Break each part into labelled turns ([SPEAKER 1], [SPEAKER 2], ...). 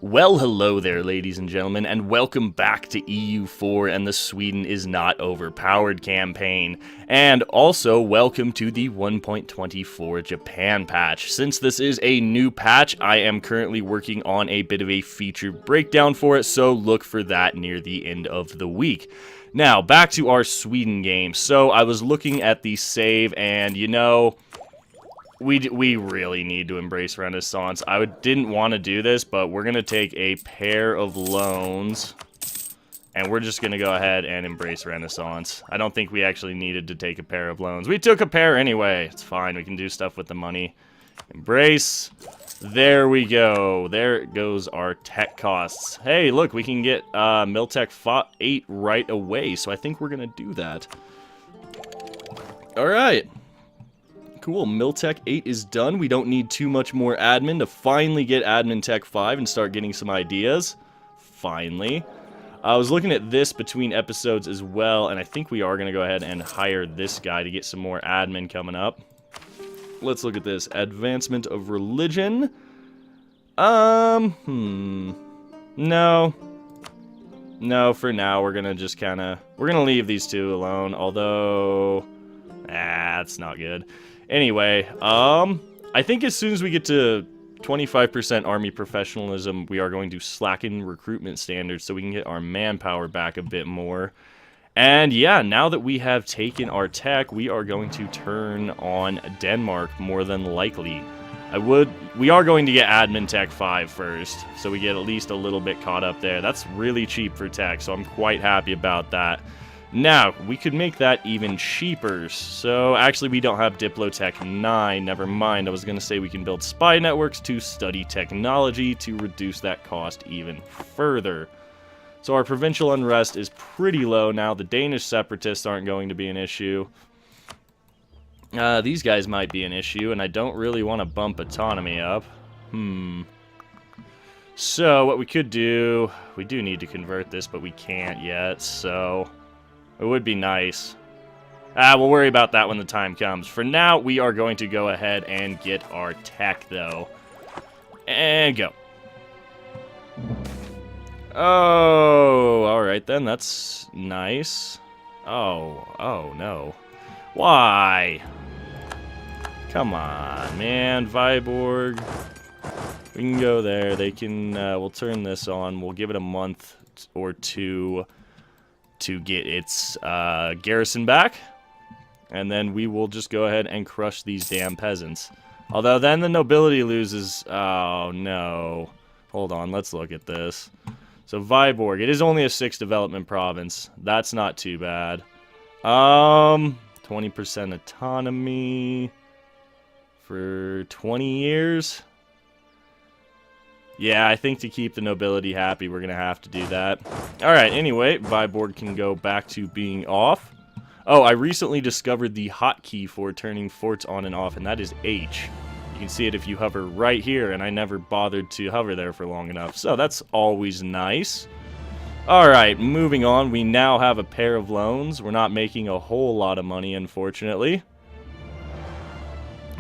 [SPEAKER 1] Well, hello there, ladies and gentlemen, and welcome back to EU4 and the Sweden is Not Overpowered campaign. And also, welcome to the 1.24 Japan patch. Since this is a new patch, I am currently working on a bit of a feature breakdown for it, so look for that near the end of the week. Now, back to our Sweden game. So, I was looking at the save, and you know, we really need to embrace Renaissance. I didn't want to do this, but we're going to take a pair of loans, and we're just going to go ahead and embrace Renaissance. I don't think we actually needed to take a pair of loans. We took a pair anyway. It's fine. We can do stuff with the money. Embrace. There we go. There goes our tech costs. Hey, look, we can get Miltech 8 right away, so I think we're going to do that. All right. Cool, Miltech 8 is done. We don't need too much more admin to finally get Admin Tech 5 and start getting some ideas. Finally. I was looking at this between episodes as well, and I think we are going to go ahead and hire this guy to get some more admin coming up. Let's look at this. Advancement of Religion. No. No, for now, we're going to just kind of... We're going to leave these two alone, although... that's not good. Anyway, I think as soon as we get to 25% army professionalism, we are going to slacken recruitment standards so we can get our manpower back a bit more. And yeah, now that we have taken our tech, we are going to turn on Denmark more than likely. We are going to get Admin Tech 5 first, so we get at least a little bit caught up there. That's really cheap for tech, so I'm quite happy about that. Now, we could make that even cheaper. So, actually, we don't have Diplotech 9. Never mind. I was going to say we can build spy networks to study technology to reduce that cost even further. So, our provincial unrest is pretty low now. The Danish separatists aren't going to be an issue. These guys might be an issue, and I don't really want to bump autonomy up. So, what we could do... We do need to convert this, but we can't yet, so... It would be nice. We'll worry about that when the time comes. For now, we are going to go ahead and get our tech, though. And go. Oh, alright then. That's nice. Oh no. Why? Come on, man. Viborg. We can go there. They can, we'll turn this on. We'll give it a month or two to get its garrison back, and then we will just go ahead and crush these damn peasants. Although then the nobility loses... Oh, no. Hold on, let's look at this. So Viborg, it is only a 6 development province. That's not too bad. 20% autonomy for 20 years. Yeah, I think to keep the nobility happy, we're going to have to do that. Alright, anyway, Viborg can go back to being off. Oh, I recently discovered the hotkey for turning forts on and off, and that is H. You can see it if you hover right here, and I never bothered to hover there for long enough. So that's always nice. Alright, moving on. We now have a pair of loans. We're not making a whole lot of money, unfortunately.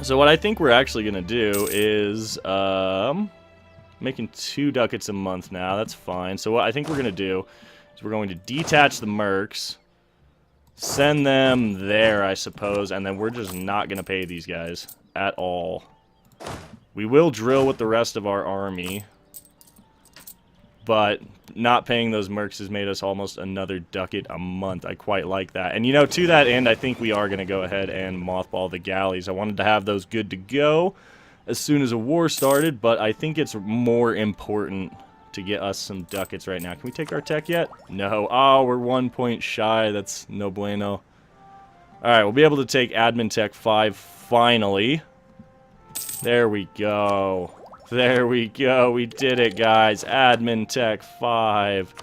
[SPEAKER 1] So what I think we're actually going to do is... making 2 ducats a month now. That's fine. So what I think we're going to do is we're going to detach the mercs, send them there, I suppose, and then we're just not going to pay these guys at all. We will drill with the rest of our army, but not paying those mercs has made us almost another ducat a month. I quite like that. And, you know, to that end, I think we are going to go ahead and mothball the galleys. I wanted to have those good to go as soon as a war started, but I think it's more important to get us some ducats right now. Can we take our tech yet? No. Oh, we're 1 point shy. That's no bueno. Alright, we'll be able to take Admin Tech 5 finally. There we go. There we go. We did it, guys. Admin Tech 5.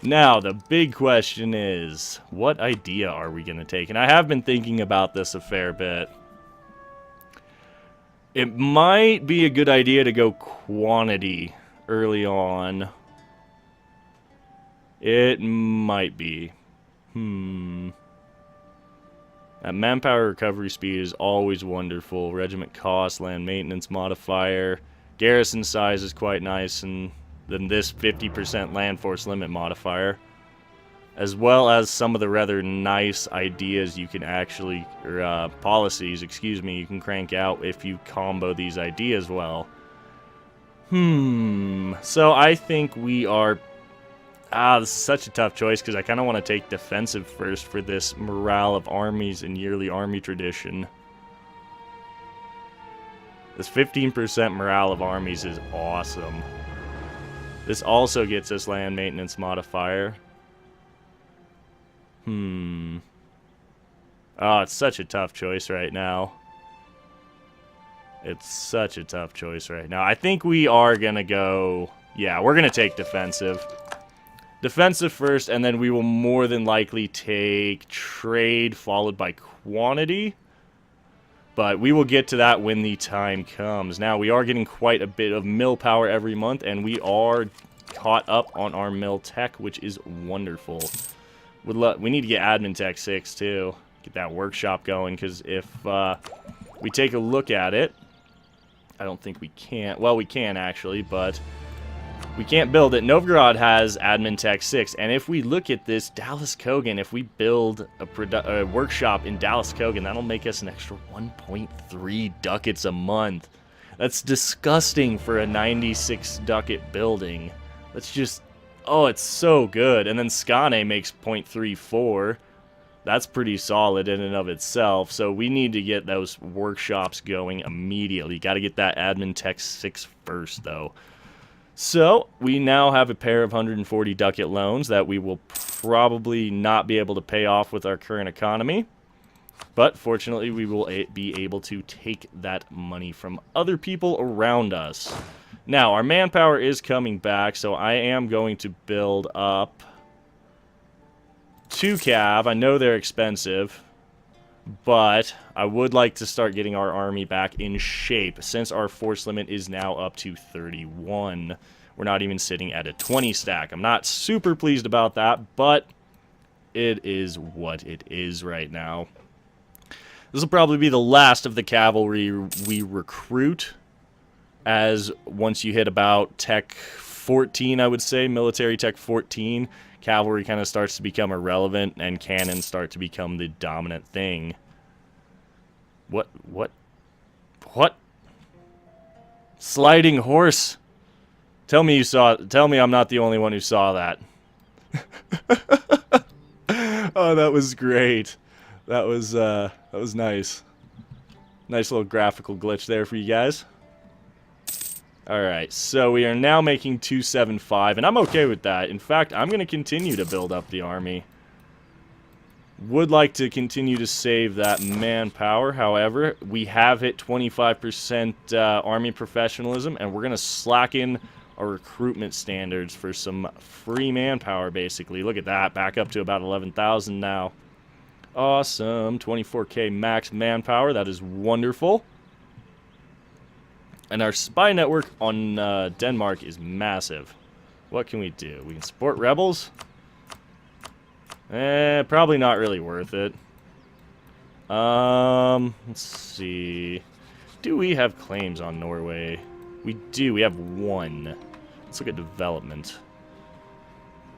[SPEAKER 1] Now, the big question is, what idea are we going to take? And I have been thinking about this a fair bit. It might be a good idea to go quantity early on. It might be. That manpower recovery speed is always wonderful. Regiment cost, land maintenance modifier. Garrison size is quite nice, and than this 50% land force limit modifier. As well as some of the rather nice ideas you can actually, or policies, excuse me, you can crank out if you combo these ideas well. So I think we are... this is such a tough choice because I kind of want to take defensive first for this morale of armies and yearly army tradition. This 15% morale of armies is awesome. This also gets us land maintenance modifier. Oh, it's such a tough choice right now. It's such a tough choice right now. I think we are going to go... Yeah, we're going to take defensive. Defensive first, and then we will more than likely take trade followed by quantity. But we will get to that when the time comes. Now, we are getting quite a bit of mill power every month, and we are caught up on our mill tech, which is wonderful. We need to get admin tech 6 too. Get that workshop going, because if we take a look at it, I don't think we can. Well, we can actually, but we can't build it. Novgorod has admin tech 6, and if we look at this, Dallas Kogan, if we build a workshop in Dallas Kogan, that'll make us an extra 1.3 ducats a month. That's disgusting for a 96 ducat building. That's just... Oh, it's so good. And then Skane makes 0.34. That's pretty solid in and of itself. So we need to get those workshops going immediately. Got to get that admin tech 6 first, though. So we now have a pair of 140 ducat loans that we will probably not be able to pay off with our current economy. But fortunately, we will be able to take that money from other people around us. Now, our manpower is coming back, so I am going to build up 2 cav. I know they're expensive, but I would like to start getting our army back in shape since our force limit is now up to 31. We're not even sitting at a 20 stack. I'm not super pleased about that, but it is what it is right now. This will probably be the last of the cavalry we recruit, as once you hit about tech 14, I would say, military tech 14, cavalry kind of starts to become irrelevant, and cannons start to become the dominant thing. What? Sliding horse. Tell me you saw it. Tell me I'm not the only one who saw that. Oh, that was great. That was nice. Nice little graphical glitch there for you guys. Alright, so we are now making 275, and I'm okay with that. In fact, I'm going to continue to build up the army. Would like to continue to save that manpower, however, we have hit 25% army professionalism, and we're going to slacken our recruitment standards for some free manpower, basically. Look at that, back up to about 11,000 now. Awesome, 24k max manpower, that is wonderful. And our spy network on Denmark is massive. What can we do? We can support rebels? Probably not really worth it. Let's see. Do we have claims on Norway? We do. We have 1. Let's look at development.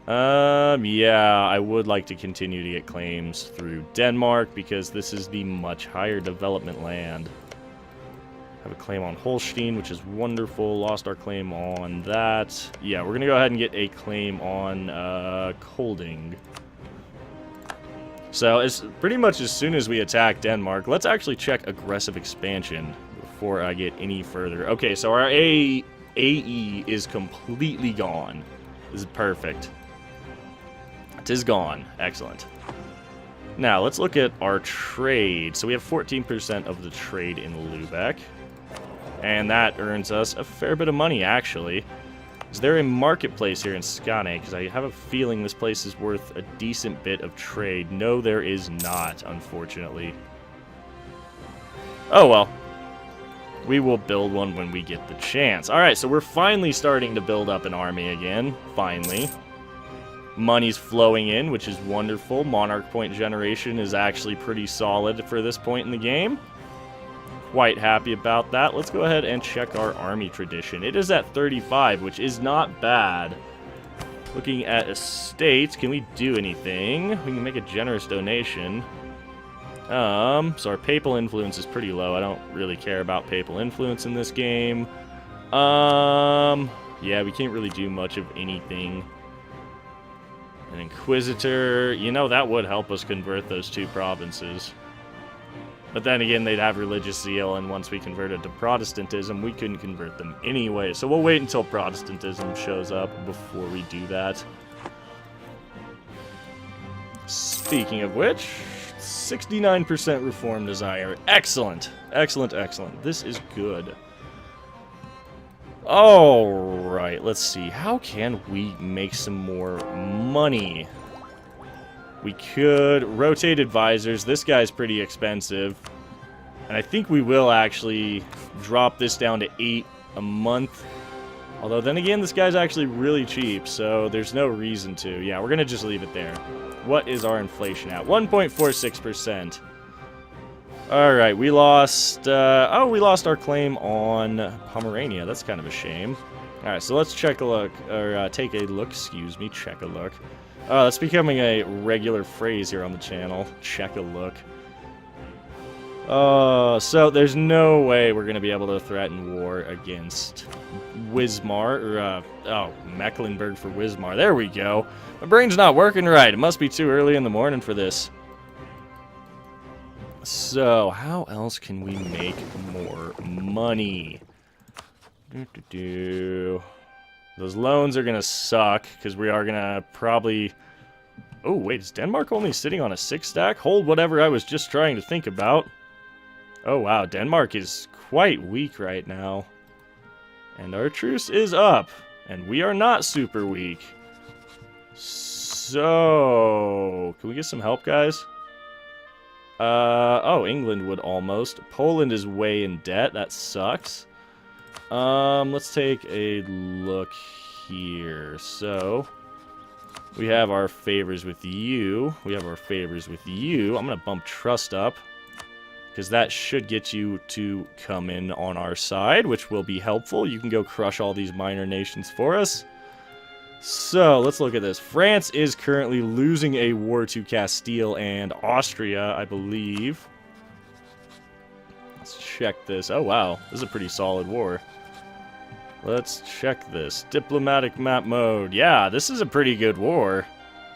[SPEAKER 1] Yeah, I would like to continue to get claims through Denmark because this is the much higher development land. Have a claim on Holstein, which is wonderful. Lost our claim on that. Yeah, we're going to go ahead and get a claim on Kolding. So, it's pretty much as soon as we attack Denmark, let's actually check aggressive expansion before I get any further. Okay, so our AE is completely gone. This is perfect. It is gone. Excellent. Now, let's look at our trade. So we have 14% of the trade in Lubeck. And that earns us a fair bit of money, actually. Is there a marketplace here in Skane? Because I have a feeling this place is worth a decent bit of trade. No, there is not, unfortunately. Oh, well. We will build one when we get the chance. Alright, so we're finally starting to build up an army again. Finally. Money's flowing in, which is wonderful. Monarch point generation is actually pretty solid for this point in the game. quite happy about that. Let's go ahead and check our army tradition. It is at 35, which is not bad. Looking at estates, can we do anything? We can make a generous donation. So our papal influence is pretty low. I don't really care about papal influence in this game. Yeah, we can't really do much of anything. An inquisitor, you know, that would help us convert those 2 provinces. But then again, they'd have religious zeal, and once we converted to Protestantism, we couldn't convert them anyway. So we'll wait until Protestantism shows up before we do that. Speaking of which, 69% reform desire. Excellent. Excellent, excellent. This is good. Alright, let's see. How can we make some more money? We could rotate advisors. This guy's pretty expensive. And I think we will actually drop this down to 8 a month. Although then again, this guy's actually really cheap, so there's no reason to. Yeah, we're going to just leave it there. What is our inflation at? 1.46%. Alright, we lost... we lost our claim on Pomerania. That's kind of a shame. Alright, so let's check a look. Or take a look, excuse me. Check a look. That's becoming a regular phrase here on the channel. Check a look. So there's no way we're going to be able to threaten war against Wismar. Or, Mecklenburg for Wismar. There we go. My brain's not working right. It must be too early in the morning for this. So, how else can we make more money? Those loans are going to suck, because we are going to probably... Oh, wait, is Denmark only sitting on a 6-stack? Hold whatever I was just trying to think about. Oh, wow, Denmark is quite weak right now. And our truce is up, and we are not super weak. So, can we get some help, guys? England would almost. Poland is way in debt. That sucks. Let's take a look here. So, we have our favors with you. We have our favors with you. I'm going to bump trust up, because that should get you to come in on our side, which will be helpful. You can go crush all these minor nations for us. So, let's look at this. France is currently losing a war to Castile and Austria, I believe. Let's check this. Oh, wow. This is a pretty solid war. Let's check this. Diplomatic map mode. Yeah, this is a pretty good war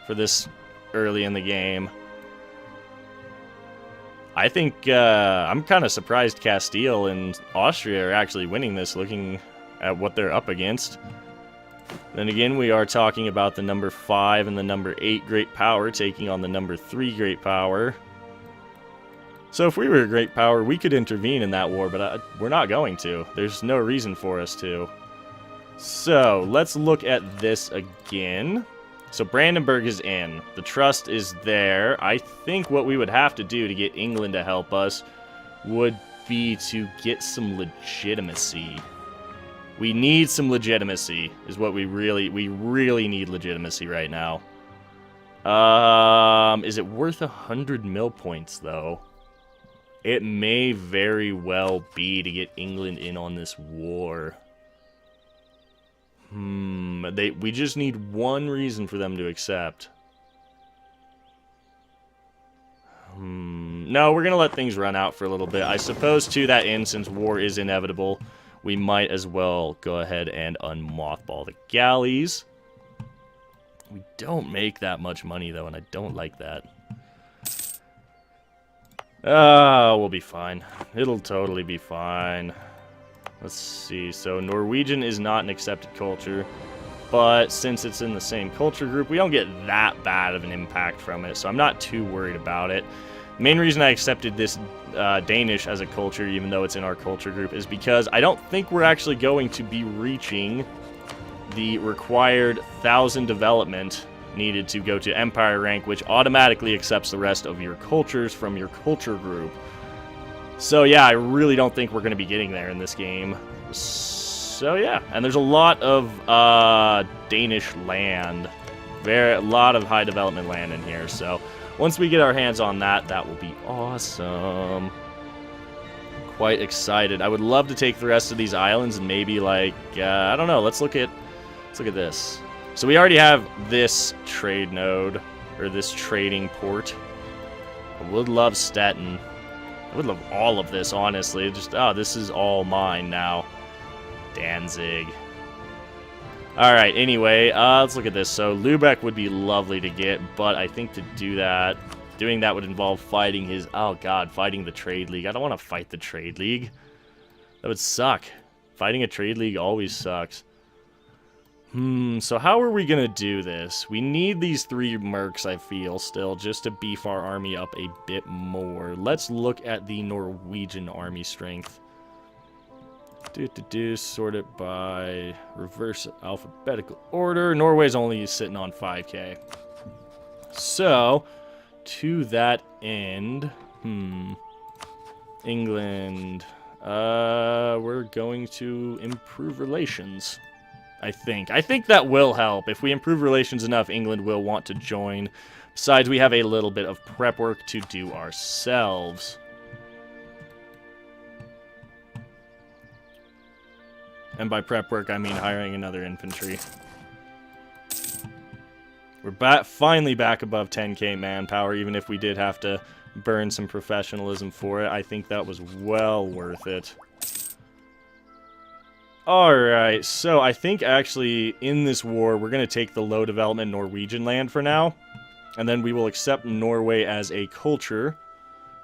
[SPEAKER 1] for this early in the game. I think, I'm kind of surprised Castile and Austria are actually winning this, looking at what they're up against. Then again, we are talking about the number 5 and the number 8 great power taking on the number 3 great power. So if we were a great power, we could intervene in that war, but we're not going to. There's no reason for us to. So, let's look at this again. So Brandenburg is in. The trust is there. I think what we would have to do to get England to help us would be to get some legitimacy. We need some legitimacy, is what we really need legitimacy right now. Is it worth 100 mil points, though? It may very well be to get England in on this war. We just need one reason for them to accept. No, we're going to let things run out for a little bit. I suppose, to that end, since war is inevitable, we might as well go ahead and unmothball the galleys. We don't make that much money, though, and I don't like that. We'll be fine. It'll totally be fine. Let's see. So Norwegian is not an accepted culture, but since it's in the same culture group, we don't get that bad of an impact from it, so I'm not too worried about it. The main reason I accepted this Danish as a culture, even though it's in our culture group, is because I don't think we're actually going to be reaching the required 1,000 development needed to go to Empire rank, which automatically accepts the rest of your cultures from your culture group. So yeah, I really don't think we're going to be getting there in this game. So yeah, and there's a lot of Danish land. A lot of high development land in here, so once we get our hands on that, that will be awesome. quite excited. I would love to take the rest of these islands and maybe, like, I don't know. Let's look at this. So we already have this trade node, or this trading port. I would love Stettin. I would love all of this, honestly. Just, oh, this is all mine now. Danzig. Alright, anyway, let's look at this. So, Lubeck would be lovely to get, but I think to do that, doing that would involve fighting his, oh god, fighting the Trade League. I don't want to fight the Trade League. That would suck. Fighting a Trade League always sucks. So how are we gonna do this? We need these 3 mercs, I feel, still, just to beef our army up a bit more. Let's look at the Norwegian army strength. Sort it by reverse alphabetical order. Norway's only sitting on 5k. So, to that end, England, we're going to improve relations. I think that will help. If we improve relations enough, England will want to join. Besides, we have a little bit of prep work to do ourselves. And by prep work, I mean hiring another infantry. We're finally back above 10k manpower, even if we did have to burn some professionalism for it. I think that was well worth it. Alright, so I think actually in this war, we're going to take the low development Norwegian land for now. And then we will accept Norway as a culture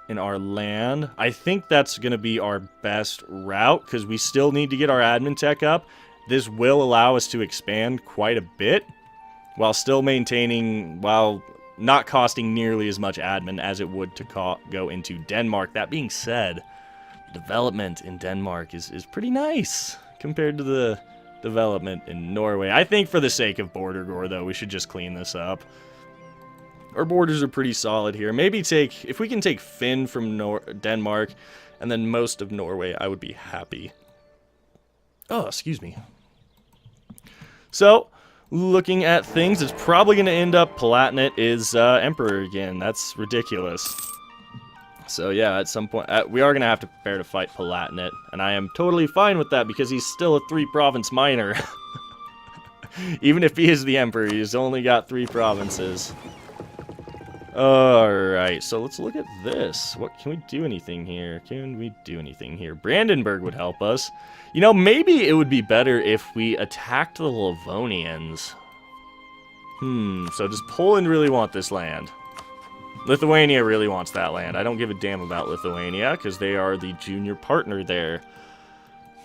[SPEAKER 1] in our land. I think that's going to be our best route, because we still need to get our admin tech up. This will allow us to expand quite a bit, while still maintaining, while not costing nearly as much admin as it would to go into Denmark. That being said, development in Denmark is pretty nice compared to the development in Norway. I think for the sake of border gore, though, we should just clean this up. Our borders are pretty solid here. Maybe if we can take Finn from Denmark and then most of Norway, I would be happy. Oh, excuse me. So, looking at things, it's probably going to end up Palatinate is Emperor again. That's ridiculous. So yeah, at some point, we are going to have to prepare to fight Palatinate, and I am totally fine with that because he's still a 3-province minor. Even if he is the Emperor, he's only got 3 provinces. Alright, so let's look at this. Can we do anything here? Brandenburg would help us. You know, maybe it would be better if we attacked the Livonians. So does Poland really want this land? Lithuania really wants that land. I don't give a damn about Lithuania, because they are the junior partner there.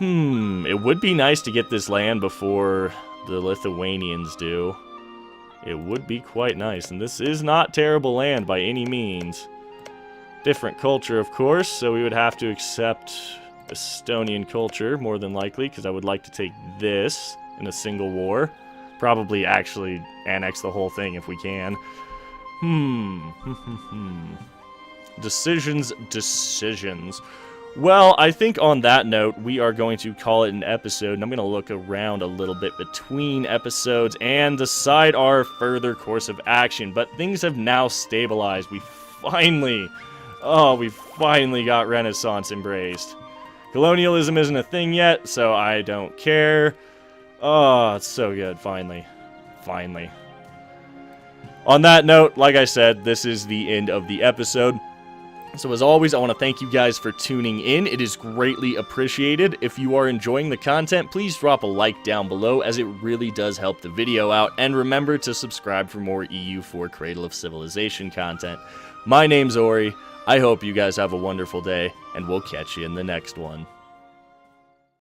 [SPEAKER 1] It would be nice to get this land before the Lithuanians do. It would be quite nice, and this is not terrible land by any means. Different culture, of course, so we would have to accept Estonian culture, more than likely, because I would like to take this in a single war. Probably actually annex the whole thing if we can. Decisions. Well, I think on that note, we are going to call it an episode, and I'm going to look around a little bit between episodes and decide our further course of action. But things have now stabilized. We finally got Renaissance embraced. Colonialism isn't a thing yet, so I don't care. Oh, it's so good, finally. On that note, like I said, this is the end of the episode. So as always, I want to thank you guys for tuning in. It is greatly appreciated. If you are enjoying the content, please drop a like down below, as it really does help the video out. And remember to subscribe for more EU4 Cradle of Civilization content. My name's Ori. I hope you guys have a wonderful day, and we'll catch you in the next one.